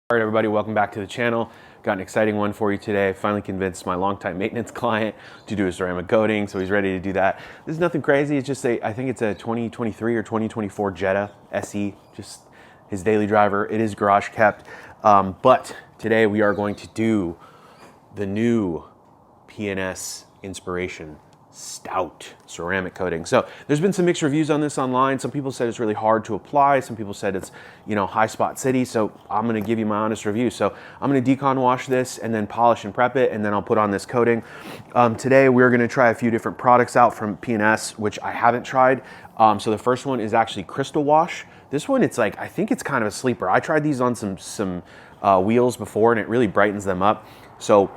All right, everybody, welcome back to the channel. Got an exciting one for you today. I finally convinced my longtime maintenance client to do a ceramic coating, so he's ready to do that. This is nothing crazy. It's just I think it's a 2023 or 2024 Jetta SE, just his daily driver. It is garage kept, but today we are going to do the new P&S Inspiration Stout ceramic coating. So there's been some mixed reviews on this online. Some people said it's really hard to apply. Some people said it's, high spot city. So I'm going to give you my honest review. So I'm going to decon wash this and then polish and prep it, and then I'll put on this coating. Today we're going to try a few different products out from P&S, which I haven't tried. So the first one is actually Crystal Wash. This one, it's like, I think it's kind of a sleeper. I tried these on some wheels before, and it really brightens them up. So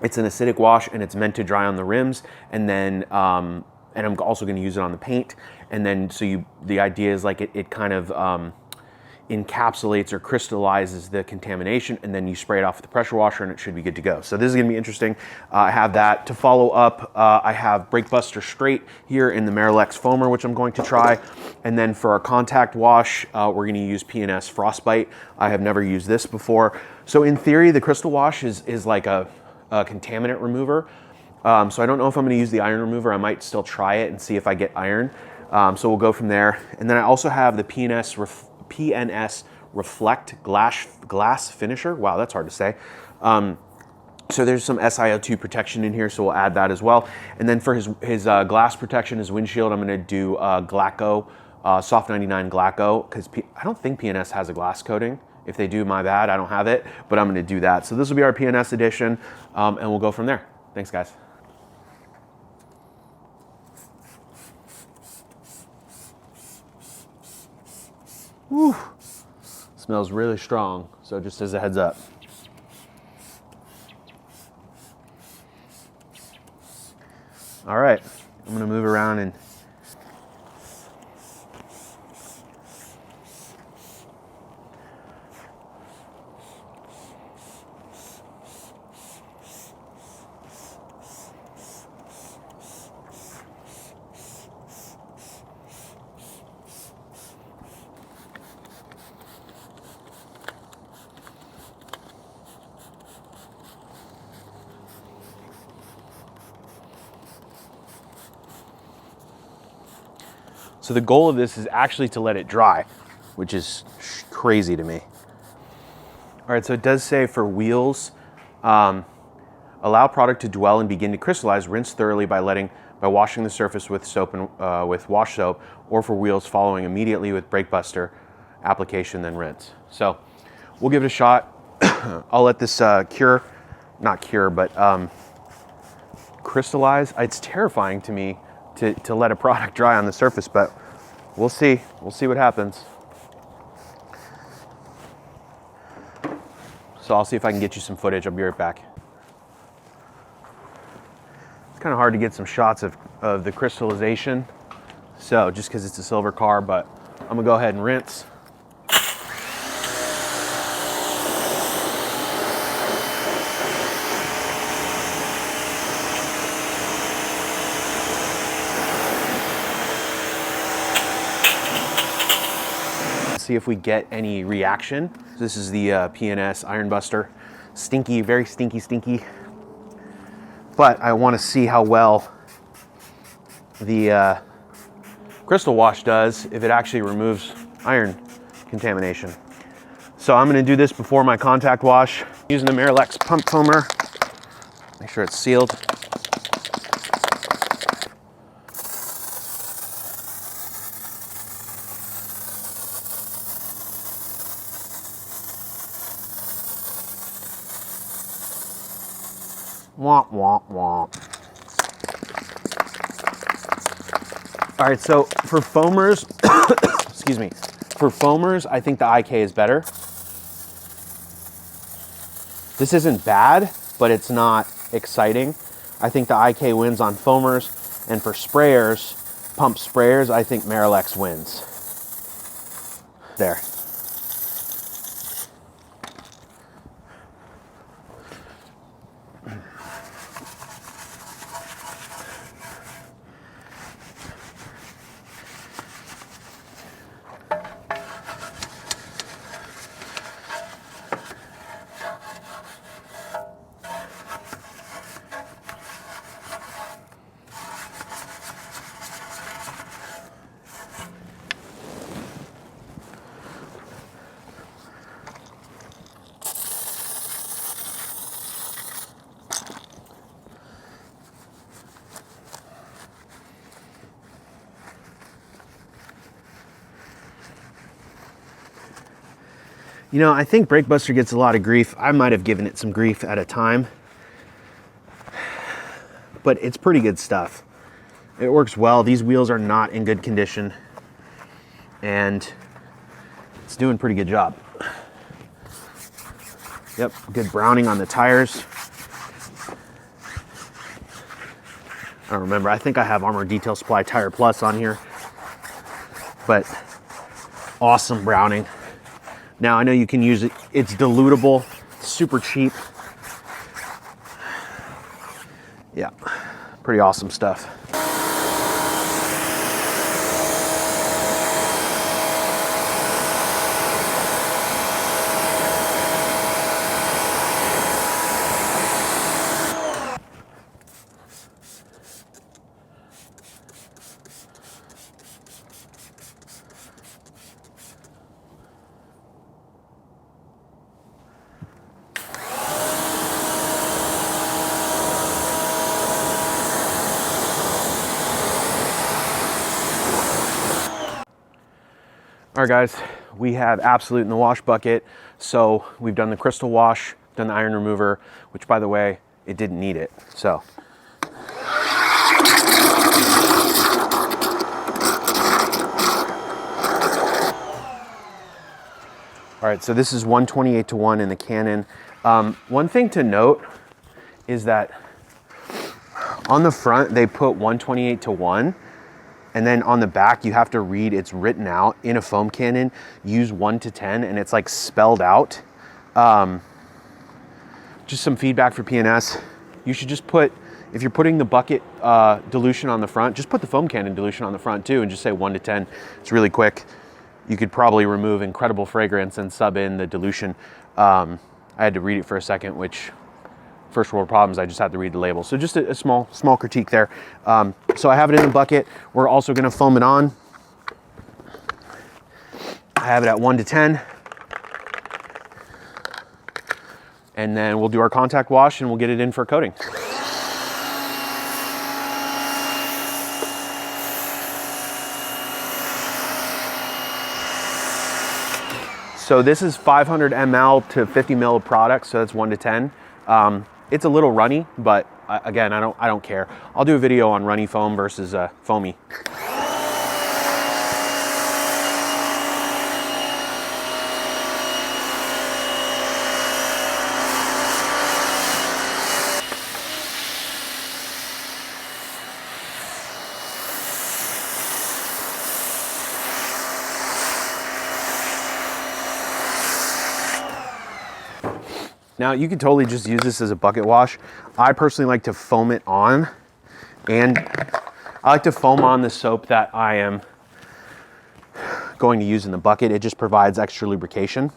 it's an acidic wash, and it's meant to dry on the rims, and then and I'm also going to use it on the paint. And then the idea is like it kind of encapsulates or crystallizes the contamination, and then you spray it off with the pressure washer, and it should be good to go. So this is going to be interesting. I have that to follow up. I have Brake Buster Straight here in the Marilex foamer, which I'm going to try. And then for our contact wash, we're going to use P&S Frostbite. I have never used this before. So in theory, the Crystal Wash is like a contaminant remover. So I don't know if I'm going to use the iron remover. I might still try it and see if I get iron. So we'll go from there. And then I also have the P&S Reflect Glass Finisher. Wow, that's hard to say. So there's some SiO2 protection in here, so we'll add that as well. And then for his glass protection, his windshield, I'm going to do Glaco, Soft 99 Glaco, because I don't think P&S has a glass coating. If they do, my bad, I don't have it, but I'm gonna do that. So this will be our P&S edition, and we'll go from there. Thanks, guys. Whew. Smells really strong, so just as a heads up. All right, I'm gonna move around and so the goal of this is actually to let it dry, which is crazy to me. All right, so it does say for wheels, allow product to dwell and begin to crystallize, rinse thoroughly by washing the surface with soap and with wash soap, or for wheels following immediately with Brake Buster application, then rinse. So we'll give it a shot. I'll let this crystallize. It's terrifying to me to let a product dry on the surface, but we'll see. We'll see what happens. So I'll see if I can get you some footage. I'll be right back. It's kind of hard to get some shots of the crystallization, so just because it's a silver car, but I'm gonna go ahead and rinse. See if we get any reaction. This is the P&S Iron Buster. Stinky, very stinky, stinky. But I want to see how well the Crystal Wash does if it actually removes iron contamination. So I'm going to do this before my contact wash using the Marilex pump foamer. Make sure it's sealed. Womp, womp, womp. All right, so for foamers, excuse me, for foamers, I think the IK is better. This isn't bad, but it's not exciting. I think the IK wins on foamers, and for sprayers, pump sprayers, I think Marilex wins. There. You know, I think Brake Buster gets a lot of grief. I might have given it some grief at a time, but it's pretty good stuff. It works well. These wheels are not in good condition, and it's doing a pretty good job. Yep, good browning on the tires. I don't remember. I think I have Armor Detail Supply Tire Plus on here, but awesome browning. Now I know you can use it. It's dilutable, super cheap. Yeah, pretty awesome stuff. All right, guys, we have Absolute in the wash bucket. So we've done the crystal wash, done the iron remover, which, by the way, it didn't need it. So. All right, so this is 128:1 in the Canon. One thing to note is that on the front, they put 128:1. And then on the back, you have to read, it's written out in a foam cannon, use 1:10, and it's like spelled out. Just some feedback for P&S. You should just put, if you're putting the bucket dilution on the front, just put the foam cannon dilution on the front too, and just say 1:10. It's really quick. You could probably remove incredible fragrance and sub in the dilution. I had to read it for a second, which, first world problems, I just had to read the label. So just a small critique there. So I have it in the bucket. We're also gonna foam it on. I have it at 1:10. And then we'll do our contact wash and we'll get it in for coating. So this is 500 ml to 50 ml of product, so that's 1:10. It's a little runny, but again, I don't care. I'll do a video on runny foam versus foamy. Now you could totally just use this as a bucket wash. I personally like to foam it on, and I like to foam on the soap that I am going to use in the bucket. It just provides extra lubrication.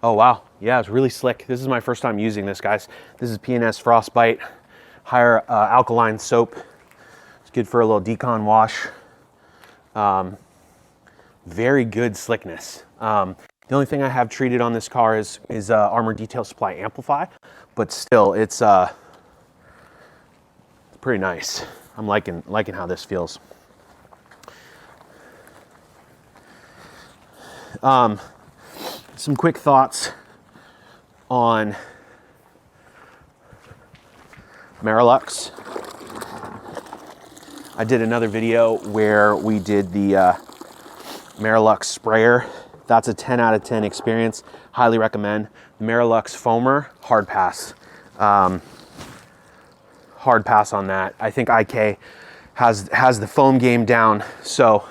Oh wow, yeah, it's really slick. This is my first time using this, guys. This is P&S Frostbite, higher alkaline soap. It's good for a little decon wash. Very good slickness. The only thing I have treated on this car is Armor Detail Supply Amplify, but still, it's pretty nice. I'm liking how this feels. Some quick thoughts on Marilux. I did another video where we did the Marilux sprayer. That's a 10 out of 10 experience. Highly recommend. The Marilux foamer, hard pass. Hard pass on that. I think IK has the foam game down. So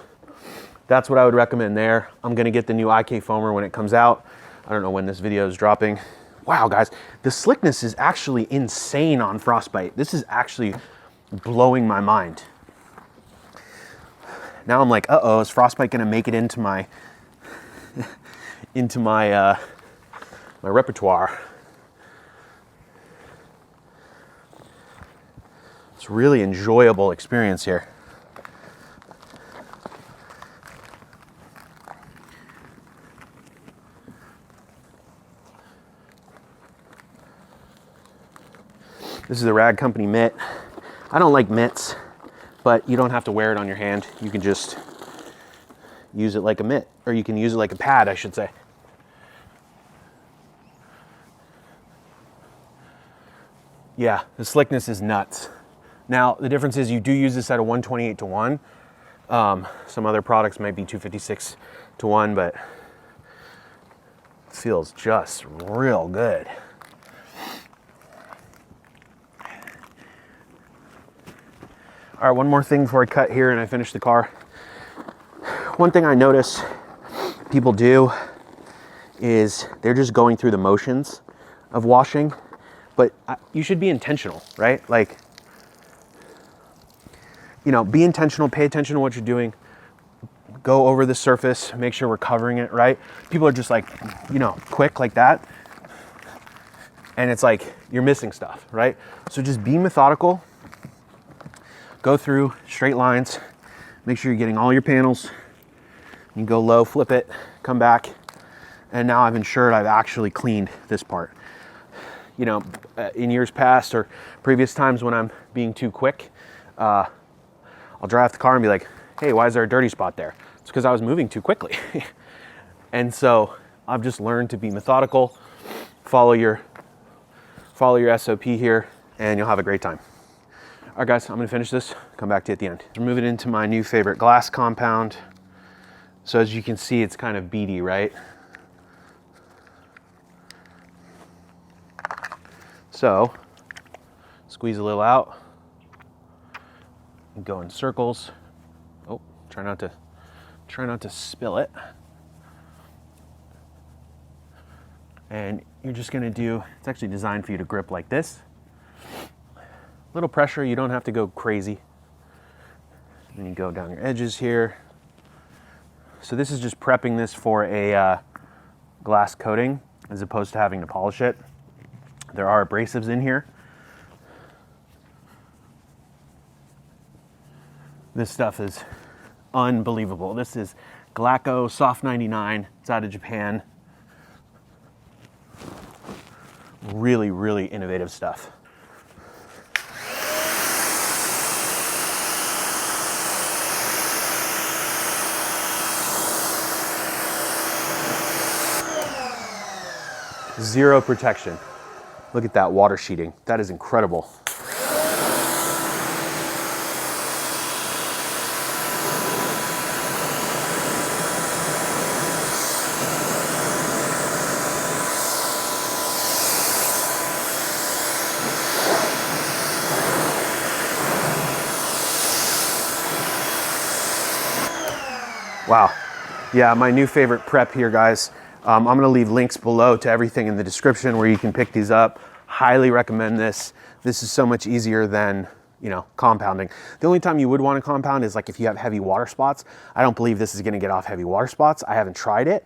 that's what I would recommend there. I'm gonna get the new IK foamer when it comes out. I don't know when this video is dropping. Wow, guys, the slickness is actually insane on Frostbite. This is actually blowing my mind. Now I'm like, uh-oh, is Frostbite gonna make it into my my repertoire? It's a really enjoyable experience here. This is the Rag Company mitt. I don't like mitts, but you don't have to wear it on your hand. You can just use it like a mitt, or you can use it like a pad, I should say. Yeah, the slickness is nuts. Now, the difference is you do use this at a 128:1. Some other products might be 256:1, but it feels just real good. All right, one more thing before I cut here and I finish the car. One thing I notice people do is they're just going through the motions of washing, but you should be intentional, right? Like, you know, be intentional, pay attention to what you're doing, go over the surface, make sure we're covering it, right? People are just like, you know, quick like that. And it's like, you're missing stuff, right? So just be methodical, go through straight lines, make sure you're getting all your panels. You go low, flip it, come back. And now I've ensured I've actually cleaned this part. You know, in years past or previous times when I'm being too quick, I'll drive the car and be like, hey, why is there a dirty spot there? It's because I was moving too quickly. And so I've just learned to be methodical, follow your SOP here, and you'll have a great time. All right, guys, I'm gonna finish this, come back to you at the end. We're moving into my new favorite glass compound. So as you can see, it's kind of beady, right? So squeeze a little out and go in circles. Oh, try not to spill it. And you're just gonna do, it's actually designed for you to grip like this. Little pressure, you don't have to go crazy. And you go down your edges here. So this is just prepping this for a glass coating as opposed to having to polish it. There are abrasives in here. This stuff is unbelievable. This is Glaco Soft 99. It's out of Japan. Really, really innovative stuff. Zero protection. Look at that water sheeting. That is incredible. Wow. Yeah, my new favorite prep here, guys. I'm gonna leave links below to everything in the description where you can pick these up. Highly recommend this. This is so much easier than, you know, compounding. The only time you would want to compound is like if you have heavy water spots. I don't believe this is gonna get off heavy water spots. I haven't tried it.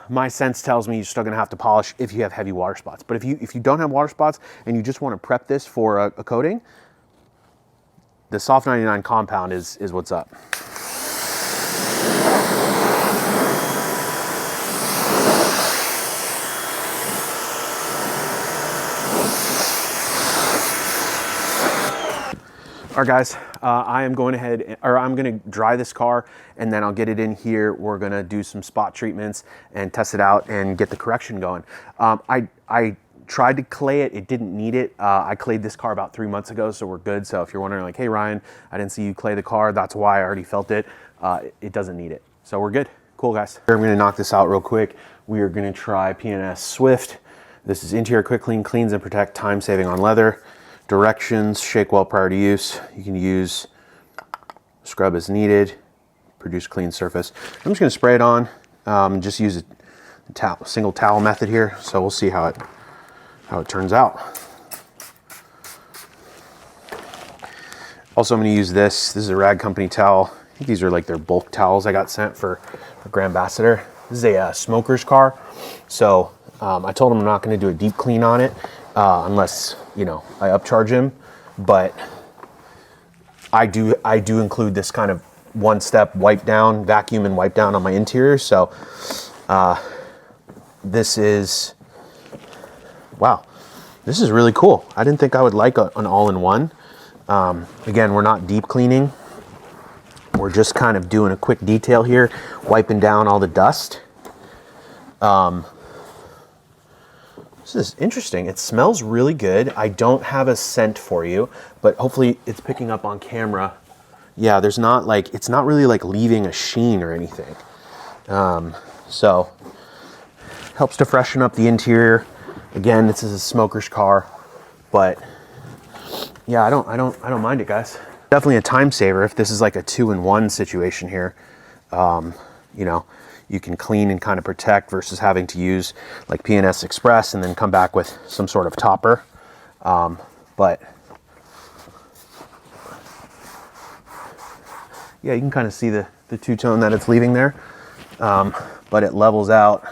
My sense tells me you're still gonna have to polish if you have heavy water spots. But if you don't have water spots and you just wanna prep this for a coating, the Soft 99 compound is what's up. All right, guys, I am going ahead, or I'm gonna dry this car and then I'll get it in here. We're gonna do some spot treatments and test it out and get the correction going. I tried to clay it, it didn't need it. I clayed this car about 3 months ago, so we're good. So if you're wondering like, hey Ryan, I didn't see you clay the car, that's why I already felt it. It doesn't need it. So we're good, cool guys. I'm gonna knock this out real quick. We are gonna try P&S Swift. This is interior quick clean, cleans and protect, time saving on leather. Directions, shake well prior to use. You can use scrub as needed, produce clean surface. I'm just gonna spray it on, just use a single towel method here. So we'll see how it turns out. Also, I'm gonna use this. This is a Rag Company towel. I think these are like their bulk towels I got sent for Grand Ambassador. This is a smoker's car. So I told him I'm not gonna do a deep clean on it unless, you know, I upcharge him, but I do include this kind of one-step wipe down, vacuum and wipe down on my interior. So this is, wow, this is really cool. I didn't think I would like an all-in-one. Again, we're not deep cleaning. we're just kind of doing a quick detail here, wiping down all the dust. This is interesting. It smells really good. I don't have a scent for you, but hopefully it's picking up on camera. Yeah, there's not like, it's not really like leaving a sheen or anything. So helps to freshen up the interior. Again, this is a smoker's car, but yeah, I don't mind it, guys. Definitely a time saver if this is like a 2-in-1 situation here. You know, you can clean and kind of protect versus having to use like P&S Express and then come back with some sort of topper. But yeah, you can kind of see the two-tone that it's leaving there, but it levels out.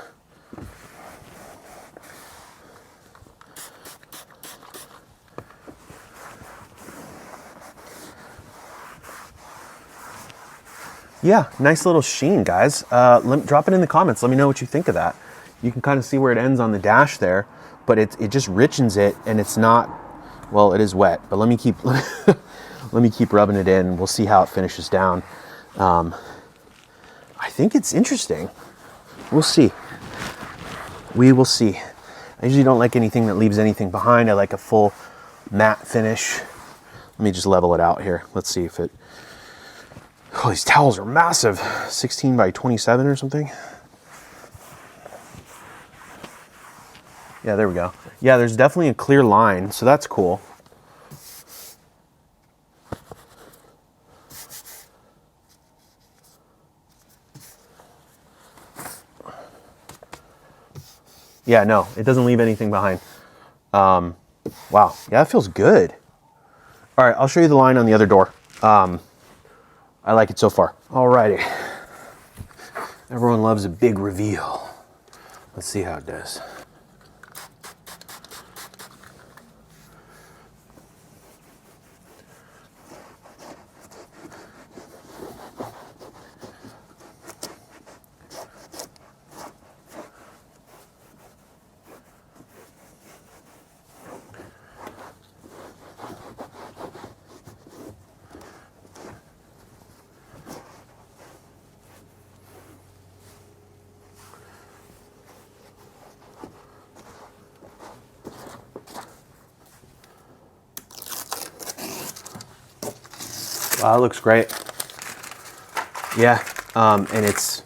Yeah, nice little sheen, guys. Drop it in the comments. Let me know what you think of that. You can kind of see where it ends on the dash there, but it just richens it, and it's not, well, it is wet, but let me keep let me keep rubbing it in. We'll see how it finishes down. I think it's interesting. We'll see. We will see. I usually don't like anything that leaves anything behind. I like a full matte finish. Let me just level it out here. Let's see if it. Oh, these towels are massive. 16 by 27 or something. Yeah, there we go. Yeah, there's definitely a clear line, so that's cool. Yeah, no, it doesn't leave anything behind. Wow, yeah, that feels good. All right, I'll show you the line on the other door. I like it so far. Alrighty. Everyone loves a big reveal. Let's see how it does. Wow, that looks great. Yeah, and it's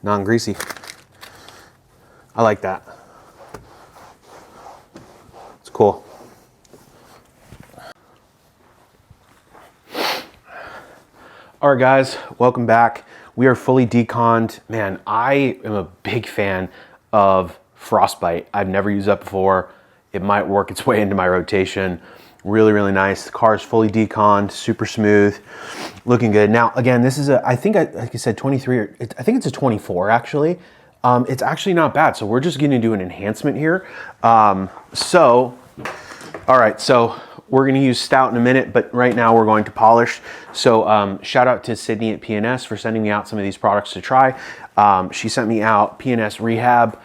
non-greasy. I like that. It's cool. All right, guys, welcome back. We are fully deconned. Man, I am a big fan of Frostbite. I've never used that before. It might work its way into my rotation. Really, really nice. The car is fully deconned, super smooth, looking good. Now, again, this is I think, like I said, 23, I think it's a 24 actually. It's actually not bad. So we're just gonna do an enhancement here. All right, so we're gonna use Stout in a minute, but right now we're going to polish. So shout out to Sydney at P&S for sending me out some of these products to try. She sent me out P&S Rehab.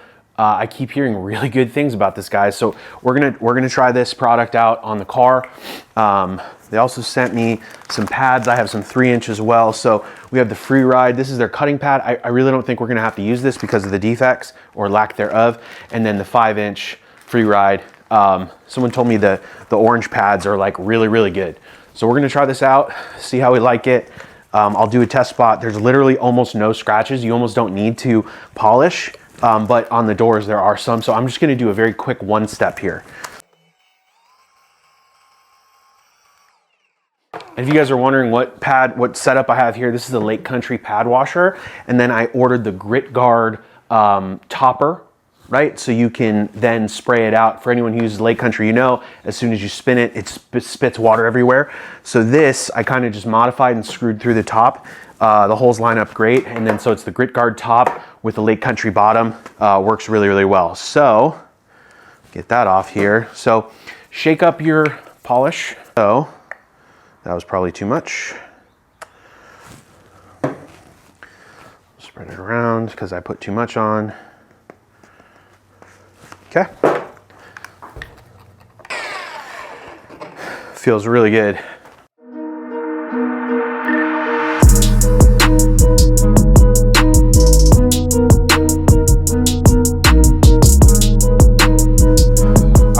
I keep hearing really good things about this, guys. So we're gonna try this product out on the car. They also sent me some pads. I have some 3-inch as well. So we have the Free Ride. This is their cutting pad. I really don't think we're gonna have to use this because of the defects or lack thereof. And then the 5-inch Free Ride. Someone told me the orange pads are like really, really good. So we're gonna try this out, see how we like it. I'll do a test spot. There's literally almost no scratches. You almost don't need to polish. But on the doors there are some, so I'm just gonna do a very quick one step here. And if you guys are wondering what setup I have here, this is the Lake Country pad washer, and then I ordered the Grit Guard topper, right? So you can then spray it out. For anyone who uses Lake Country, you know, as soon as you spin it, it spits water everywhere. So this, I kind of just modified and screwed through the top. The holes line up great, and then so it's the Grit Guard top with the Lake Country bottom. Works really, really well. So get that off here. So shake up your polish. So that was probably too much. Spread it around because I put too much on. Okay. Feels really good. All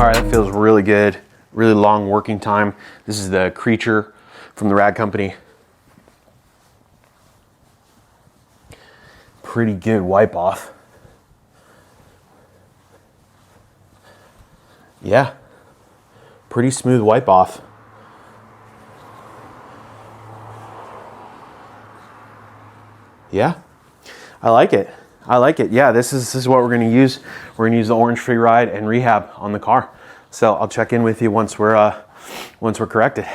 right, that feels really good. Really long working time. This is the Creature from the Rag Company. Pretty good wipe off. Yeah, pretty smooth wipe off. Yeah, I like it. I like it. Yeah, this is what we're gonna use. We're gonna use the Orange Free Ride and Rehab on the car. So I'll check in with you once we're corrected.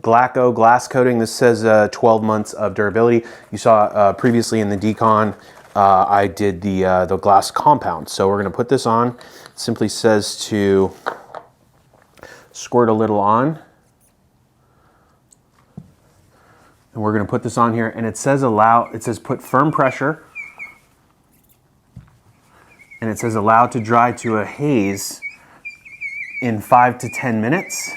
Glacco glass coating. This says 12 months of durability. You saw previously in the decon, I did the glass compound. So we're going to put this on. It simply says to squirt a little on. And we're going to put this on here, and it says put firm pressure. And it says allow to dry to a haze in 5 to 10 minutes.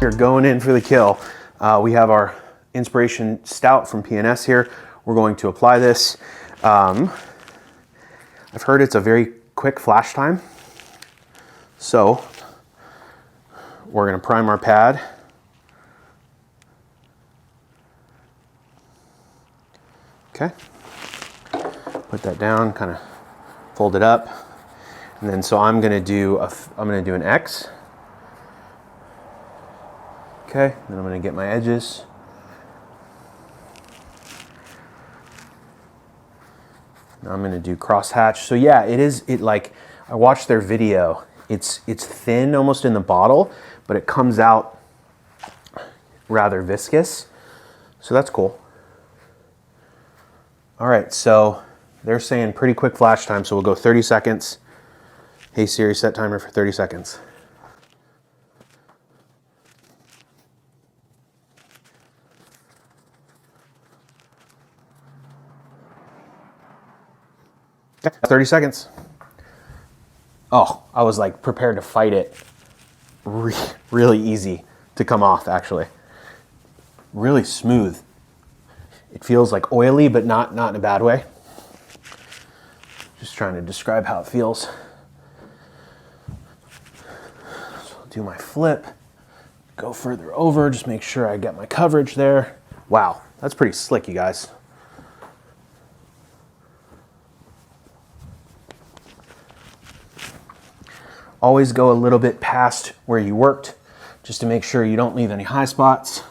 We're going in for the kill. We have our Inspiration Stout from P&S here. We're going to apply this. I've heard it's a very quick flash time. So we're going to prime our pad. Okay. Put that down, kind of fold it up. And then so I'm going to do an X. Okay, then I'm going to get my edges. Now I'm going to do crosshatch. So yeah, I watched their video. It's thin almost in the bottle, but it comes out rather viscous. So that's cool. All right, so they're saying pretty quick flash time, so we'll go 30 seconds. Hey Siri, set timer for 30 seconds. Okay, 30 seconds. Oh, I was like prepared to fight it. Really easy to come off, actually. Really smooth. It feels like oily, but not in a bad way. Just trying to describe how it feels. So I'll do my flip, go further over, just make sure I get my coverage there. Wow, that's pretty slick, you guys. Always go a little bit past where you worked, just to make sure you don't leave any high spots.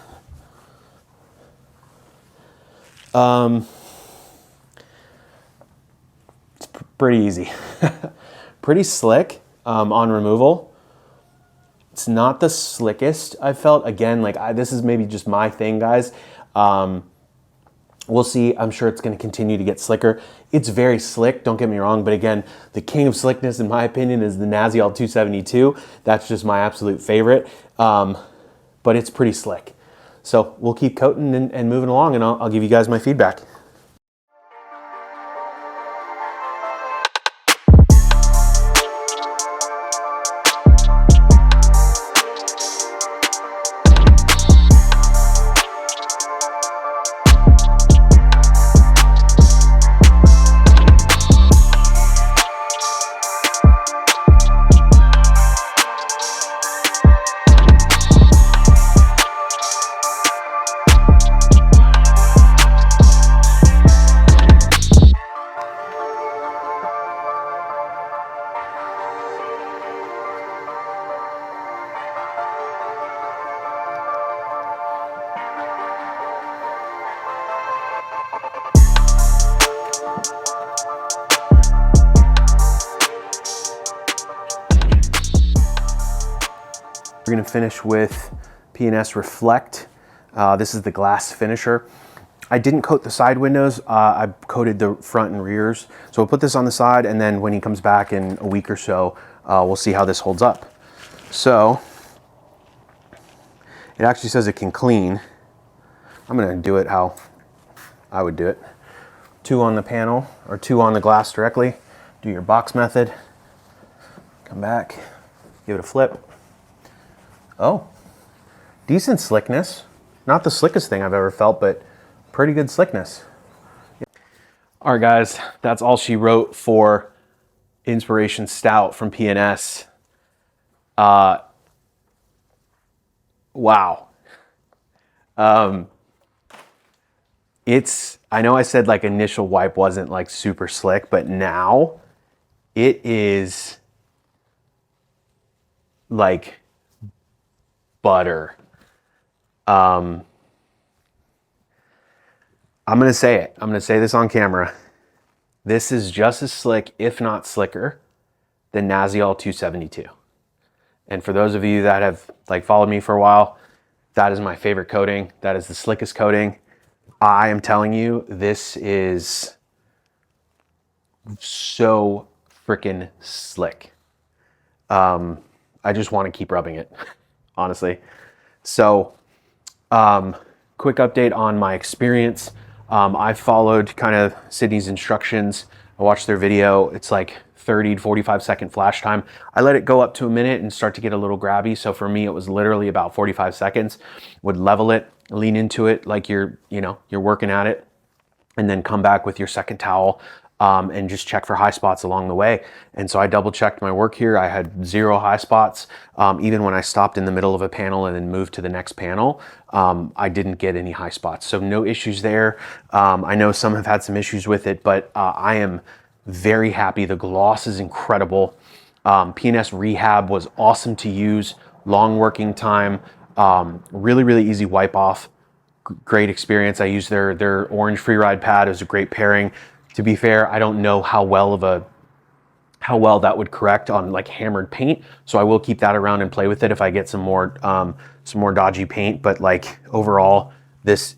It's pretty easy. Pretty slick on removal. It's not the slickest I've felt. Again, this is maybe just my thing, guys. We'll see. I'm sure it's going to continue to get slicker. It's very slick, don't get me wrong, but again, the king of slickness, in my opinion, is the Naziol 272. That's just my absolute favorite, but it's pretty slick. So we'll keep coating and moving along, and I'll give you guys my feedback. We're gonna finish with P&S Reflect. This is the glass finisher. I didn't coat the side windows, I coated the front and rears. So we'll put this on the side, and then when he comes back in a week or so, we'll see how this holds up. So, it actually says it can clean. I'm gonna do it how I would do it. 2 on the panel, or 2 on the glass directly. Do your box method. Come back, give it a flip. Oh, decent slickness. Not the slickest thing I've ever felt, but pretty good slickness. All right, guys, that's all she wrote for Inspiration Stout from P&S. Wow. I know I said like initial wipe wasn't like super slick, but now it is like butter. I'm gonna say it. I'm gonna say this on camera. This is just as slick, if not slicker, than Naziol 272. And for those of you that have like followed me for a while, that is my favorite coating. That is the slickest coating. I am telling you, this is so freaking slick. I just want to keep rubbing it, honestly. So, quick update on my experience. I followed kind of Sydney's instructions. I watched their video. It's like 30 to 45 second flash time. I let it go up to a minute and start to get a little grabby. So for me, it was literally about 45 seconds. Would level it, lean into it like you're working at it, and then come back with your second towel and just check for high spots along the way. And so I double checked my work here. I had 0 high spots. Even when I stopped in the middle of a panel and then moved to the next panel, I didn't get any high spots. So no issues there. I know some have had some issues with it, but I am very happy. The gloss is incredible. P&S Rehab was awesome to use. Long working time. Really, really easy wipe off. Great experience. I used their orange free ride pad. It was a great pairing. To be fair, I don't know how well that would correct on like hammered paint. So I will keep that around and play with it if I get some more dodgy paint. But like overall, this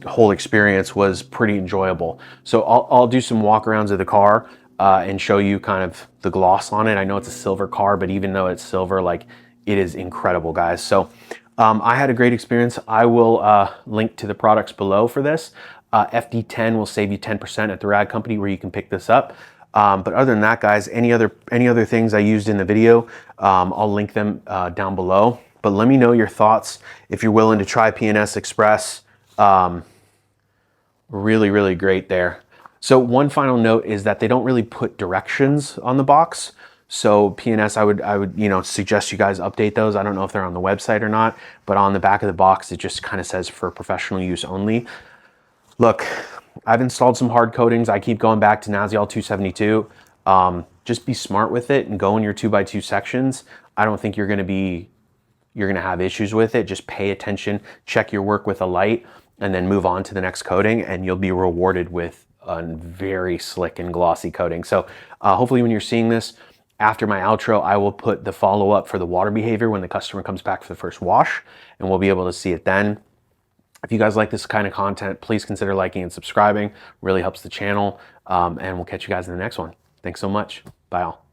whole experience was pretty enjoyable. So I'll do some walkarounds of the car and show you kind of the gloss on it. I know it's a silver car, but even though it's silver, like it is incredible, guys. So I had a great experience. I will link to the products below for this. FD10 will save you 10% at the Rad Company where you can pick this up. But other than that, guys, any other things I used in the video, I'll link them down below. But let me know your thoughts if you're willing to try P&S Express. Really, really great there. So one final note is that they don't really put directions on the box. So P&S, I would suggest you guys update those. I don't know if they're on the website or not, but on the back of the box, it just kind of says for professional use only. Look, I've installed some hard coatings. I keep going back to Naziol 272. Just be smart with it and go in your 2x2 sections. I don't think you're gonna have issues with it. Just pay attention, check your work with a light, and then move on to the next coating, and you'll be rewarded with a very slick and glossy coating. So hopefully when you're seeing this, after my outro, I will put the follow-up for the water behavior when the customer comes back for the first wash, and we'll be able to see it then. If you guys like this kind of content, please consider liking and subscribing. Really helps the channel. And we'll catch you guys in the next one. Thanks so much. Bye all.